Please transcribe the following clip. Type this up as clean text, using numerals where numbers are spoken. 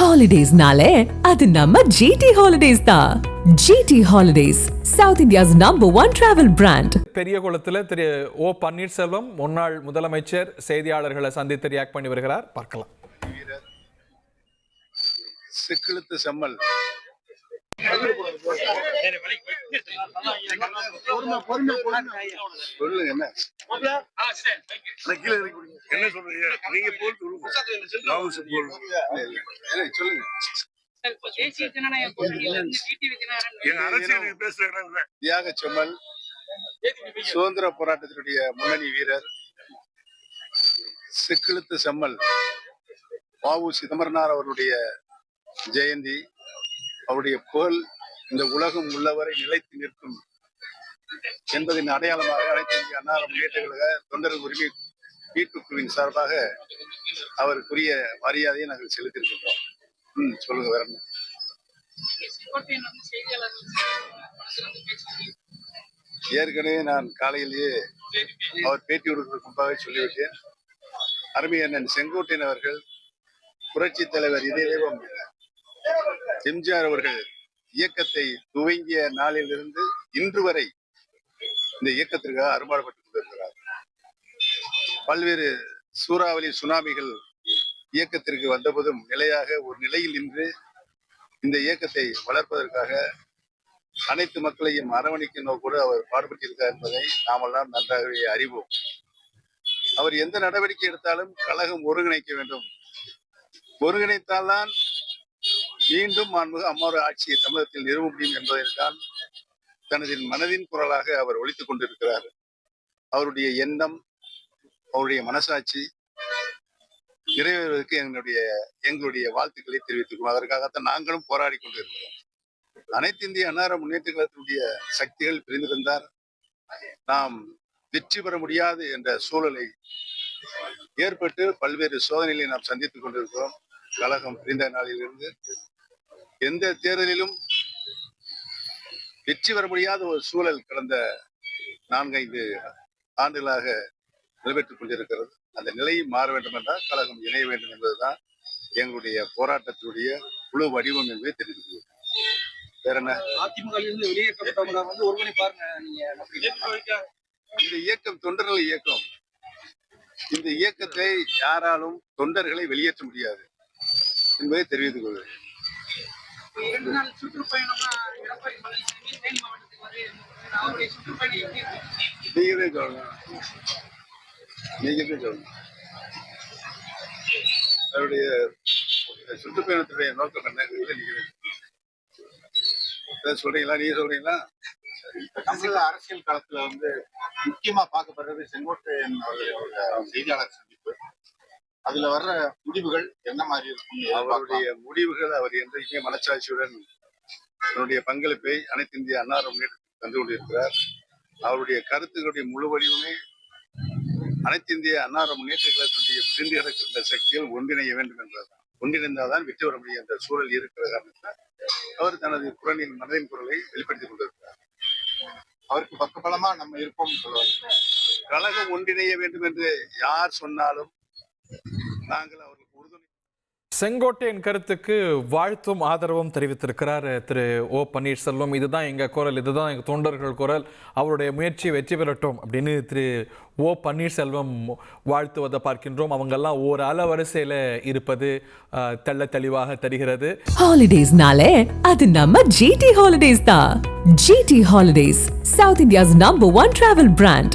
Holidays-nale, அது நம்ம GT Holidays தான். GT Holidays, South India's #1 travel brand. பெரிய குளத்தில் திரு ஓ பன்னீர்செல்வம் முன்னாள் முதலமைச்சர் செய்தியாளர்களை சந்தித்து ரியாக்ட் பண்ணி வருகிறார். பார்க்கலாம். சிக்கிழுத்து செம்மல் சொல்லுங்க என்ன என்ன சொல்றீங்க? நீங்க போல் சொல்லுங்க. தியாக செம்மல் சுதந்திர போராட்டத்தினுடைய முன்னணி வீரர் சிக்கிழுத்து செம்மல் வ.உ. சிதம்பரனார் அவருடைய ஜெயந்தி, அவருடைய புகழ் இந்த உலகம் உள்ளவரை நிலைத்து நிற்கும் என்பதன் அடையாளமாக அனைத்து இந்திய அண்ணா முன்னேற்ற கழக தொண்டர்கள் உரிமை மீட்பு குழுவின் சார்பாக அவருக்குரிய மரியாதையை நாங்கள் செலுத்தியிருக்கின்றோம். சொல்லுங்க வேற என்ன? ஏற்கனவே நான் காலையிலேயே அவர் பேட்டி கொடுப்பதற்கு முன்பாக சொல்லிவிட்டேன். அருமை அண்ணன் செங்கோட்டையன் அவர்கள், புரட்சி தலைவர் இதயம் எம்ஜிஆர் அவர்கள் இயக்கத்தை துவங்கிய நாளிலிருந்து இன்று வரை இந்த இயக்கத்திற்காக அரும்பாடுபட்டுக் கொண்டிருக்கிறார். பல்வேறு சூறாவளி சுனாமிகள் இயக்கத்திற்கு வந்தபோதும் நிலையாக ஒரு நிலையில் நின்று இந்த இயக்கத்தை வளர்ப்பதற்காக அனைத்து மக்களையும் அரவணைக்க நோக்கோடு அவர் பாடுபட்டிருக்கார் என்பதை நாமெல்லாம் நன்றாகவே அறிவோம். அவர் எந்த நடவடிக்கை எடுத்தாலும் கழகம் ஒருங்கிணைக்க வேண்டும், ஒருங்கிணைத்தால்தான் மீண்டும் அம்மாவோட ஆட்சியை தமிழகத்தில் நிறுவ முடியும் என்பதற்கான் தனது மனதின் குரலாக அவர் ஒலித்துக் கொண்டிருக்கிறார். அவருடைய எண்ணம், அவருடைய மனசாட்சி நிறைவேறுவதற்கு எங்களுடைய வாழ்த்துக்களை தெரிவித்துக்கொள்வோம். அதற்காகத்தான் நாங்களும் போராடி கொண்டிருக்கிறோம். அனைத்து இந்திய அண்ணா முன்னேற்ற கழகத்தினுடைய சக்திகள் பிரிந்திருந்தார் நாம் வெற்றி பெற முடியாது என்ற சூழலை ஏற்பட்டு பல்வேறு சோதனைகளை நாம் சந்தித்துக் கொண்டிருக்கிறோம். கழகம் பிரிந்த நாளிலிருந்து எந்த தேர்தலிலும் வெற்றி பெற முடியாத ஒரு சூழல் கடந்த 4-5 ஆண்டுகளாக நடைபெற்றுக் கொண்டிருக்கிறது. அந்த நிலையை மாற வேண்டும் என்றால் கழகம் இணைய வேண்டும் என்பதுதான் எங்களுடைய போராட்டத்தினுடைய குழு வடிவம் என்பதை தெரிவித்துள்ளது. வேற என்ன? இந்த இயக்கம் தொண்டர்கள் இயக்கம். இந்த இயக்கத்தை யாராலும் தொண்டர்களை வெளியேற்ற முடியாது என்பதை தெரிவித்துக் கொள்கிறேன். நீங்களே சொல்லணும். அவருடைய சுற்றுப்பயணத்துடைய நோக்கம் என்ன சொல்றீங்களா? நீங்க சொல்றீங்களா? தமிழக அரசியல் களத்துல முக்கியமா பார்க்கப்படுறது செங்கோட்டையன் அவர்களுடைய செய்தியாளர் சந்திப்பு. அதுல வர்ற முடிவுகள் என்ன மாதிரி இருக்கும்? அவருடைய முடிவுகள், அவர் என்றைக்குமே மனச்சாட்சியுடன் தன்னுடைய பங்களிப்பை அனைத்து இந்திய அண்ணா முன்னேற்றத்தில் தந்து கொண்டிருக்கிறார். அவருடைய கருத்துக்களுடைய முழு வடிவமே அனைத்து இந்திய அண்ணா முன்னேற்ற கழகத்தினுடைய பிரிந்து கிடக்கின்ற சக்திகள் ஒன்றிணைய வேண்டும் என்பதுதான். ஒன்றிணைந்தால்தான் வெற்றி பெற முடியும் என்ற சூழல் இருக்கிற காரணத்தால் அவர் தனது மனதின் குரலை வெளிப்படுத்திக் கொண்டிருக்கிறார். அவருக்கு பக்கபலமா நம்ம இருப்போம் சொல்லுவாங்க. கழகம் ஒன்றிணைய வேண்டும் என்று யார் சொன்னாலும் நாங்கள் அவர்களுக்கு உறுதுணை. செங்கோட்டையன் கருத்துக்கு வாழ்த்தும் ஆதரவும் தெரிவித்திருக்கிறார் திரு ஓ பன்னீர்செல்வம். இதுதான் எங்கள் குரல், இதுதான் எங்கள் தொண்டர்கள் குரல், அவருடைய முயற்சி வெற்றி பெறட்டும் அப்படின்னு திரு ஓ பன்னீர்செல்வம் வாழ்த்துவதை பார்க்கின்றோம். அவங்கெல்லாம் ஒரு அலவரிசையில் இருப்பது தெள்ள தெளிவாக தெரிகிறது. Holidays-nale, அது நம்ம GT Holidays தான். GT Holidays, South India's #1 travel brand.